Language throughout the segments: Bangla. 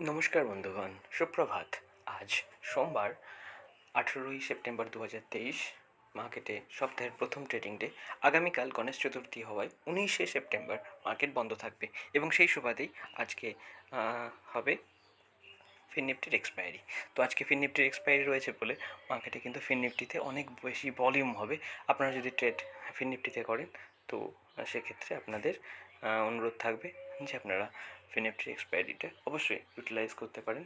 নমস্কার বন্ধুগণ, সুপ্রভাত। আজ সোমবার 18ই সেপ্টেম্বর 2023। মার্কেটে সপ্তাহের প্রথম ট্রেডিং ডে। আগামীকাল গণেশ চতুর্থী হওয়ায় 19শে সেপ্টেম্বর মার্কেট বন্ধ থাকবে এবং সেই সুবাদেই আজকে হবে ফিননিফটির এক্সপায়ারি। তো আজকে ফিননিফটির এক্সপায়ারি রয়েছে বলে মার্কেটে কিন্তু ফিননিফটিতে অনেক বেশি ভলিউম হবে। আপনারা যদি ট্রেড ফিননিফটিতে করেন তো সেক্ষেত্রে আপনাদের অনুরোধ থাকবে যে আপনারা ফিননিফটির এক্সপায়ারিটা অবশ্যই ইউটিলাইজ করতে পারেন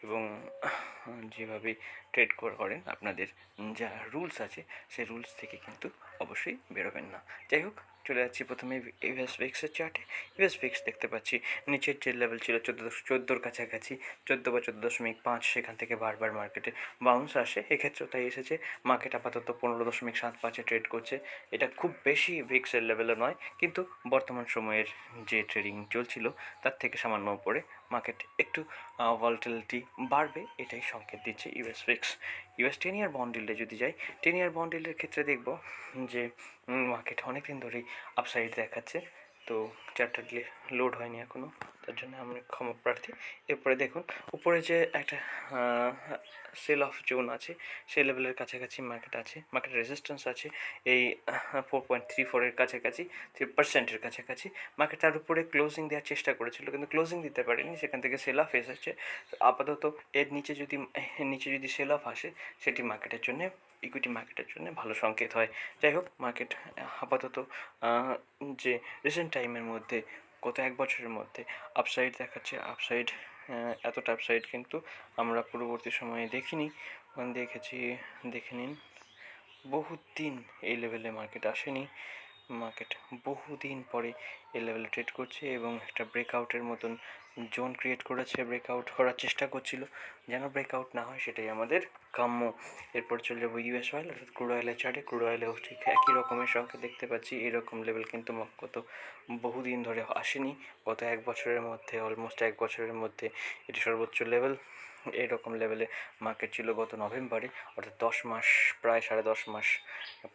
এবং যেভাবে ট্রেড করেন আপনাদের যা রুলস আছে সেই রুলস থেকে কিন্তু অবশ্যই বেরোবেন না। যাই হোক, চলে যাচ্ছি প্রথমে ইউএস ভিক্সের চার্টে। ইউএস ভিক্স দেখতে পাচ্ছি নিচের যে লেভেল ছিল 14 কাছাকাছি, 14 বা 14.5, সেখান থেকে বারবার মার্কেটে বাউন্স আসে। এক্ষেত্রেও তাই এসেছে। মার্কেট আপাতত 15.75-এ ট্রেড করছে। এটা খুব বেশি ভিক্সের লেভেলও নয়, কিন্তু বর্তমান সময়ের যে ট্রেডিং চলছিল তার থেকে সামান্য উপরে মার্কেট একটু ভলাটিলিটি বাড়বে, এটাই সংকেত দিচ্ছে ইউএস ভিক্স। ইউএস 10 ইয়ার বন্ড ইল্ডে যদি যাই, 10 ইয়ার বন্ড ইল্ডের ক্ষেত্রে দেখব যে মার্কেট অনেক দিন ধরেই আপসাইড দেখাচ্ছে। তো চারটা লোড হয়নি এখনও, তার জন্য আমরা ক্ষমা প্রার্থী। এরপরে দেখুন উপরে যে একটা সেল অফ জোন আছে, সেই লেভেলের কাছাকাছি মার্কেট আছে। মার্কেট রেজিস্ট্যান্স আছে এই 4.34-এর কাছাকাছি, 3%-এর কাছাকাছি। মার্কেট তার উপরে ক্লোজিং দেওয়ার চেষ্টা করেছিল, কিন্তু ক্লোজিং দিতে পারেনি, সেখান থেকে সেল অফ এসেছে। আপাতত এর নিচে যদি সেল অফ আসে, সেটি মার্কেটের জন্য, ইকুইটি মার্কেটের জন্য ভালো সংকেত হয়। যাই হোক, মার্কেট আপাতত যে রিসেন্ট টাইমের মধ্যে গত এক বছরের মধ্যে আপসাইড দেখাচ্ছে। আপসাইড, এতটা আপসাইড কিন্তু আমরা পূর্ববর্তী সময়ে দেখিনি। দেখে নিন, বহুদিন এই লেভেলে মার্কেট আসেনি। মার্কেট বহুদিন পরে এই লেভেলে ট্রেড করছে এবং একটা ব্রেকআউটের মতন জোন ক্রিয়েট করেছে। ব্রেকআউট করার চেষ্টা করছিল, যেন ব্রেকআউট না হয় সেটাই আমাদের কাম্য। এরপর চলে যাবো ইউএস অয়েল, অর্থাৎ ক্রুড অয়েলের চার্টে। ক্রুড অয়েলেও ঠিক একই রকমের সংখ্যা দেখতে পাচ্ছি। এরকম লেভেল কিন্তু বহুদিন ধরে আসেনি। গত এক বছরের মধ্যে, অলমোস্ট এক বছরের মধ্যে এটি সর্বোচ্চ লেভেল। এইরকম লেভেলে মার্কেট ছিল গত নভেম্বরে, অর্থাৎ 10 মাস, প্রায় 10.5 মাস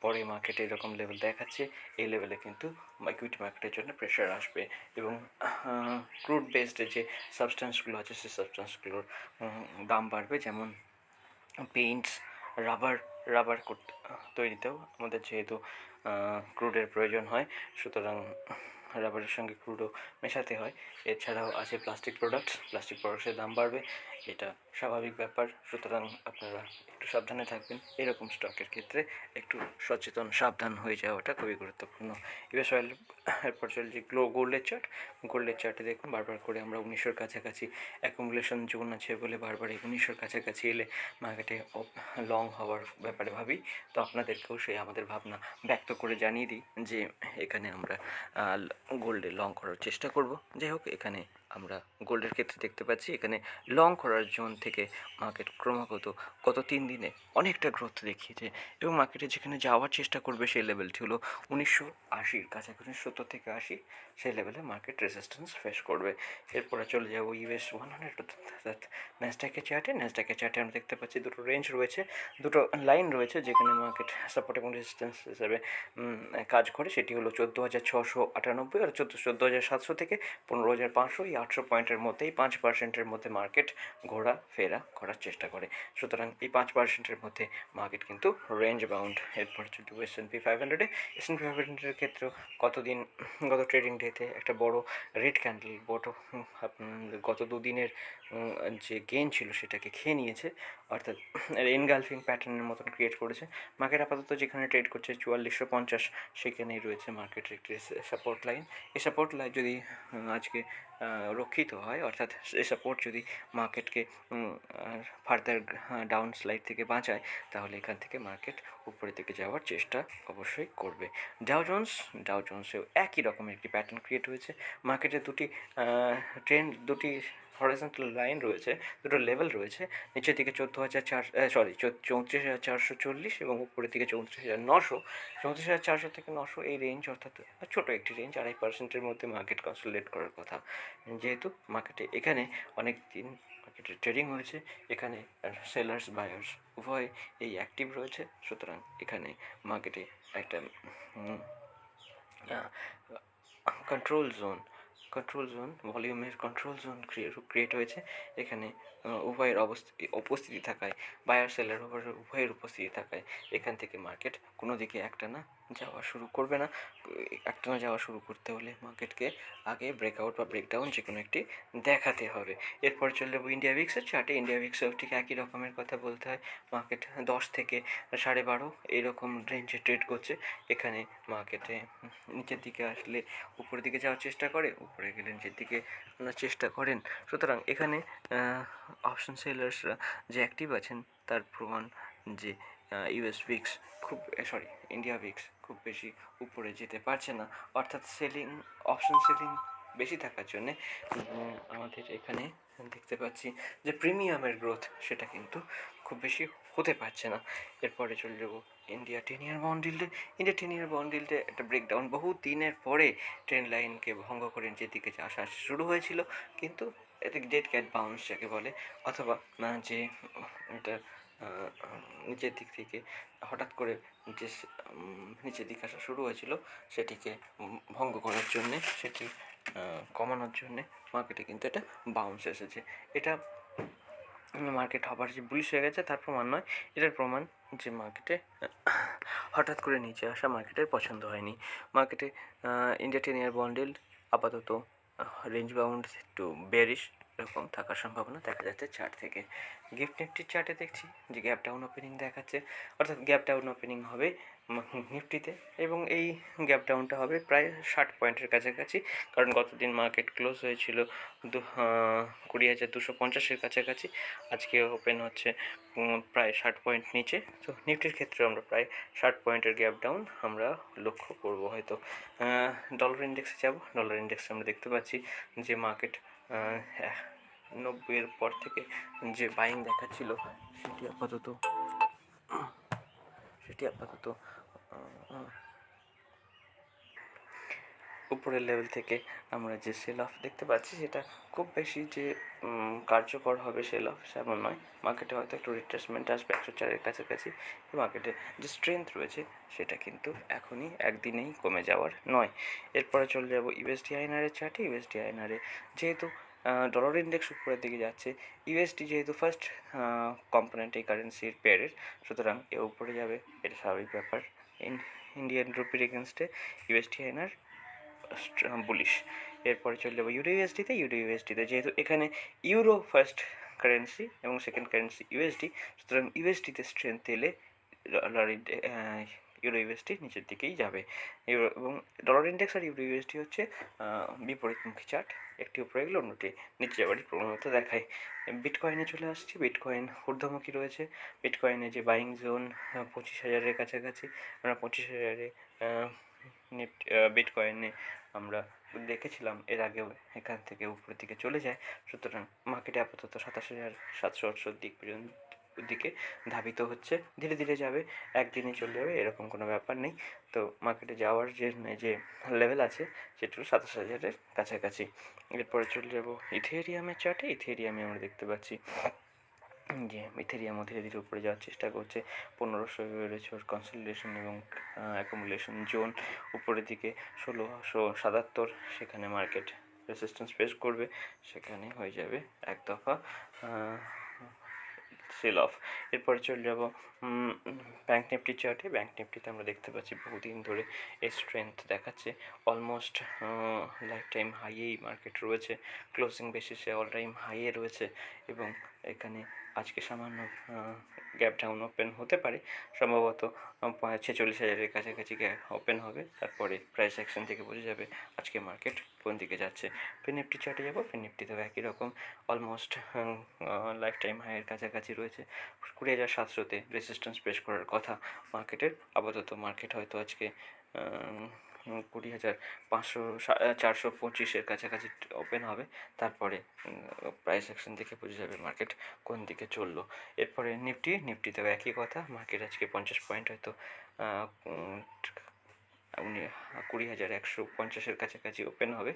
পরে মার্কেট এরকম লেভেল দেখাচ্ছে। এই লেভেলে কিন্তু ইকুইটি মার্কেটের জন্য প্রেশার আসবে এবং ক্রুড বেসড যে সাবস্টেন্সগুলো আছে সেই সাবস্টেন্সগুলোর দাম বাড়বে। যেমন পেইন্টস, রাবার তৈরিতেও আমাদের যেহেতু ক্রুডের প্রয়োজন হয়, সুতরাং রাবারের সঙ্গে ক্রুডও মেশাতে হয়। এছাড়াও আছে প্লাস্টিক প্রোডাক্টসের দাম বাড়বে, এটা স্বাভাবিক ব্যাপার। সুতরাং আপনারা একটু সাবধানে থাকবেন। এরকম স্টকের ক্ষেত্রে একটু সাবধান হয়ে যাওয়াটা খুবই গুরুত্বপূর্ণ। US oil. এরপর চলছে গোল্ডের চার্টে দেখুন বারবার করে আমরা 1900-এর কাছাকাছি অ্যাকুমুলেশন জোন আছে বলে বারবার 1900-এর কাছাকাছি এলে মার্কেটে লং হওয়ার ব্যাপারে ভাবি। তো আপনাদেরকেও সেই আমাদের ভাবনা ব্যক্ত করে জানিয়ে দিই যে এখানে আমরা গোল্ডে লং করার চেষ্টা করব। যাই হোক, এখানে আমরা গোল্ডের ক্ষেত্রে দেখতে পাচ্ছি এখানে লং করার জোন থেকে মার্কেট ক্রমাগত গত 3 দিনে অনেকটা গ্রোথ দেখিয়েছে এবং মার্কেটে যেখানে যাওয়ার চেষ্টা করবে সেই লেভেলটি হলো 1980-র কাছাকাছি, 70 থেকে 80, সেই লেভেলে মার্কেট রেজিস্ট্যান্স ফেস করবে। এরপরে চলে যাব ইউএস 100, অর্থাৎ ন্যাসডাকের চার্টে আমরা দেখতে পাচ্ছি দুটো রেঞ্জ রয়েছে, দুটো লাইন রয়েছে যেখানে মার্কেট সাপোর্ট এবং রেজিস্ট্যান্স হিসাবে কাজ করে। সেটি হলো 14,698 আর 14,700 থেকে 15,500, এই 800 পয়েন্টের মধ্যেই 5%-এর মধ্যে মার্কেট ঘোরাফেরা করার চেষ্টা করে। সুতরাং এই 5%-এর মধ্যে মার্কেট কিন্তু রেঞ্জ বাউন্ড। এরপর যদি S&P 500-এর ক্ষেত্রেও গত ট্রেডিং ডেতে একটা বড় রেড ক্যান্ডেল, গত দুদিনের যে গেইন ছিল সেটাকে খেয়ে নিয়েছে, অর্থাৎ এনগালফিং প্যাটার্নের মতন ক্রিয়েট করেছে। মার্কেট আপাতত যেখানে ট্রেড করছে 4450, সেখানেই রয়েছে মার্কেটের একটি সাপোর্ট লাইন। এই সাপোর্ট লাইন যদি আজকে রক্ষিত হয়, অর্থাৎ এই সাপোর্ট যদি মার্কেটকে ফার্দার ডাউন স্লাইড থেকে বাঁচায়, তাহলে এখান থেকে মার্কেট উপরের দিকে যাওয়ার চেষ্টা অবশ্যই করবে। ডাও জোন্সেও একই রকমের একটি প্যাটার্ন ক্রিয়েট হয়েছে। মার্কেটে দুটি হরিজন্টাল লাইন রয়েছে, দুটো লেভেল রয়েছে। নিচের দিকে 34,440 এবং উপরের দিকে 34,900। 34,400 থেকে 900 এই রেঞ্জ, অর্থাৎ ছোটো একটি রেঞ্জ, 2.5%-এর মধ্যে মার্কেট কনসলিডেট করার কথা। যেহেতু মার্কেটে এখানে অনেক দিন মার্কেটে ট্রেডিং হয়েছে, এখানে সেলার্স বায়ার্স উভয় এই অ্যাক্টিভ রয়েছে, সুতরাং এখানে মার্কেটে একটা কন্ট্রোল জোন কন্ট্রোল জোন, ভলিউমের কন্ট্রোল জোন ক্রিয়েট হয়েছে। এখানে উভয়ের উপস্থিতি থাকায়, বায়ার সেলার উভয়ের উপস্থিতি থাকায় এখান থেকে মার্কেট কোনো দিকে একটানা যাওয়া শুরু করবে না। একটানা যাওয়া শুরু করতে হলে মার্কেটকে আগে ব্রেকআউট বা ব্রেকডাউন যে কোনো একটি দেখাতে হবে। এরপর চলে যাবো ইন্ডিয়া ভিক্সের চার্টে। ইন্ডিয়া ভিক্সেও ঠিক একই রকমের কথা বলতে হয়। মার্কেট 10 থেকে 12.5 এইরকম রেঞ্জে ট্রেড করছে। এখানে মার্কেটে নিচের দিকে আসলে উপরের দিকে যাওয়ার চেষ্টা করে, উপরে গেলে নিচের দিকে আনার চেষ্টা করেন। সুতরাং এখানে অপশন সেলার্সরা যে অ্যাক্টিভ আছেন তার প্রমাণ যে ইউএস ভিক্স ইন্ডিয়া ভিক্স খুব বেশি উপরে যেতে পারছে না, অর্থাৎ অপশন সেলিং বেশি থাকার জন্যে আমাদের এখানে দেখতে পাচ্ছি যে প্রিমিয়ামের গ্রোথ সেটা কিন্তু খুব বেশি হতে পারছে না। এরপরে চলে যাবো ইন্ডিয়া 10-year বন্ড ডিল্ডে। ইন্ডিয়া 10-year বন্ড ডিল্ডে একটা ব্রেকডাউন, বহু দিনের পরে ট্রেন্ড লাইনকে ভঙ্গ করে যেদিকে আসা শুরু হয়েছিল, কিন্তু এতে ডেড ক্যাট বাউন্স যাকে বলে, অথবা যে এটা নিচের দিক থেকে হঠাৎ করে যে নিচের দিকে আসা শুরু হয়েছিল সেটিকে ভঙ্গ করার জন্যে, সেটি কমানোর জন্যে মার্কেটে কিন্তু এটা বাউন্স এসেছে। এটা মার্কেট আবার যে বুলিশ হয়ে গেছে তার প্রমাণ নয়, এটার প্রমাণ যে মার্কেটে হঠাৎ করে নিচে আসা মার্কেটের পছন্দ হয়নি। মার্কেটে ইন্ডিয়া 10-year বন্ড yield আপাতত রেঞ্জ বাউন্ড একটু বেয়ারিশ এরকম থাকার সম্ভাবনা দেখা যাচ্ছে চার্ট থেকে। গিফট নিফটির চার্টে দেখছি যে গ্যাপ ডাউন ওপেনিং দেখাচ্ছে, অর্থাৎ গ্যাপ ডাউন ওপেনিং হবে নিফটিতে, এবং এই গ্যাপ ডাউনটা হবে প্রায় 60 পয়েন্টের কাছাকাছি, কারণ গতদিন মার্কেট ক্লোজ হয়েছিল 20,250-এর কাছাকাছি, আজকে ওপেন হচ্ছে প্রায় 60 পয়েন্ট নিচে। তো নিফটির ক্ষেত্রে আমরা প্রায় 60 পয়েন্টের গ্যাপ ডাউন আমরা লক্ষ্য করব হয়তো। ডলার ইন্ডেক্সে যাব। ডলার ইন্ডেক্সে আমরা দেখতে পাচ্ছি যে মার্কেট 90-এর পর থেকে যে বাইং দেখাচ্ছিল সেটি আপাতত উপরের লেভেল থেকে আমরা যে সেল অফ দেখতে পাচ্ছি সেটা খুব বেশি যে কার্যকর হবে সেল অফ সেমন নয়। মার্কেটে হয়তো একটু রিট্রেসমেন্ট আসবে 104-এর কাছাকাছি। মার্কেটে যে স্ট্রেংথ রয়েছে সেটা কিন্তু এখনই একদিনেই কমে যাওয়ার নয়। এরপরে চলে যাব ইউএসডি আইএনআরের চার্টে। ইউএসডি আইএনআরে যেহেতু ডলার ইন্ডেক্স উপরের দিকে যাচ্ছে, ইউএসডি যেহেতু ফার্স্ট কম্পোনেন্ট এই কারেন্সির পেয়ারের, সুতরাং এ উপরে যাবে, এটা স্বাভাবিক ব্যাপার। ইন্ডিয়ান রুপির এগেনস্টে ইউএসডি আইএনআর বুলিশ। এরপরে চলে যাবো ইউরোইউএসডিতে। যেহেতু এখানে ইউরো ফার্স্ট কারেন্সি এবং সেকেন্ড কারেন্সি ইউএসডি, সুতরাং ইউএসডিতে স্ট্রেংথ এলে ইউরোইউএসডি নিচের দিকেই যাবে। এবং ডলার ইন্ডেক্স আর ইউরোইউএসডি হচ্ছে বিপরীতমুখী চার্ট, একটি উপরে গেলে অন্যটি নিচে যাওয়ারই প্রবণতা দেখায়। বিটকয়েনে চলে আসছি। বিটকয়েন ঊর্ধ্বমুখী রয়েছে। বিটকয়েনে যে বাইং জোন 25,000-এর কাছাকাছি, আমরা 25,000-এ বিটকয়েনে আমরা দেখেছিলাম এর আগেও এখান থেকে উপরের দিকে চলে যায়। সুতরাং মার্কেটে আপাতত 27,700 দিকে ধাবিত হচ্ছে, ধীরে ধীরে যাবে, একদিনে চলে যাবে এরকম কোনো ব্যাপার নেই। তো মার্কেটে যাওয়ার যে লেভেল আছে সেটা হলো 27,000-এর কাছাকাছি। এরপরে চলে যাব ইথেরিয়ামের চার্টে। ইথেরিয়ামে আমরা দেখতে পাচ্ছি যে ইথেরিয়ামও ধীরে ধীরে উপরে যাওয়ার চেষ্টা করছে। 1500 রয়েছে ওর কনসলিডেশন এবং অ্যাকুমুলেশন জোন। উপরের দিকে 1677, সেখানে মার্কেট রেসিস্ট্যান্স ফেস করবে, সেখানে হয়ে যাবে এক দফা সেল অফ। এরপরে চলে যাব ব্যাঙ্ক নিফটি চার্টে। ব্যাঙ্ক নিফটিতে আমরা দেখতে পাচ্ছি বহুদিন ধরে এই স্ট্রেংথ দেখাচ্ছে, অলমোস্ট লাইফ টাইম হাইয়েই মার্কেট রয়েছে, ক্লোজিং বেসিসে অল টাইম হাইয়ে রয়েছে, এবং এখানে আজকে সামান্য গ্যাপ ডাউন ওপেন হতে পারে, সম্ভবত 46,000-এর কাছাকাছি ওপেন হবে। তারপরে প্রাইস অ্যাকশন থেকে বোঝা যাবে আজকে মার্কেট কোন দিকে যাচ্ছে। পেন নিফটি চার্টে যাবো। পেন নিফটিতেও একই রকম, অলমোস্ট লাইফ টাইম হাইয়ের কাছাকাছি রয়েছে। 20,700-তে রেসিস্ট্যান্স পেশ করার কথা মার্কেটের। আপাতত মার্কেট হয়তো আজকে 425,000-এর কাছাকাছি ওপেন হবে। তারপরে প্রাইস অ্যাকশন দেখে বোঝা যাবে মার্কেট কোন দিকে চললো। এরপরে নিফটিতেও একই কথা, মার্কেট আজকে 50 পয়েন্ট হয়তো 20,150-এর কাছাকাছি ওপেন হবে।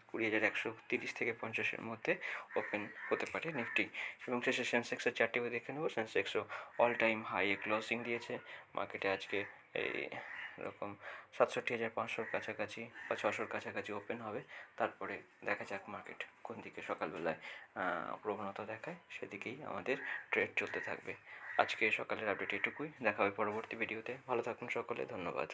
20,130 থেকে 50-এর মধ্যে ওপেন হতে পারে নিফটি। এবং শেষে সেন্সেক্সের চার্টেও দেখে নেব। সেন্সেক্সও অল টাইম হাইয়ে ক্লোজিং দিয়েছে। মার্কেটে আজকে এই এরকম 67,500 কাছাকাছি বা 600 কাছাকাছি ওপেন হবে। তারপরে দেখা যাক মার্কেট কোন দিকে সকালবেলায় প্রবণতা দেখায়, সেদিকেই আমাদের ট্রেড চলতে থাকবে। আজকে সকালের আপডেট এটুকুই। দেখা হবে পরবর্তী ভিডিওতে। ভালো থাকুন সকলে, ধন্যবাদ।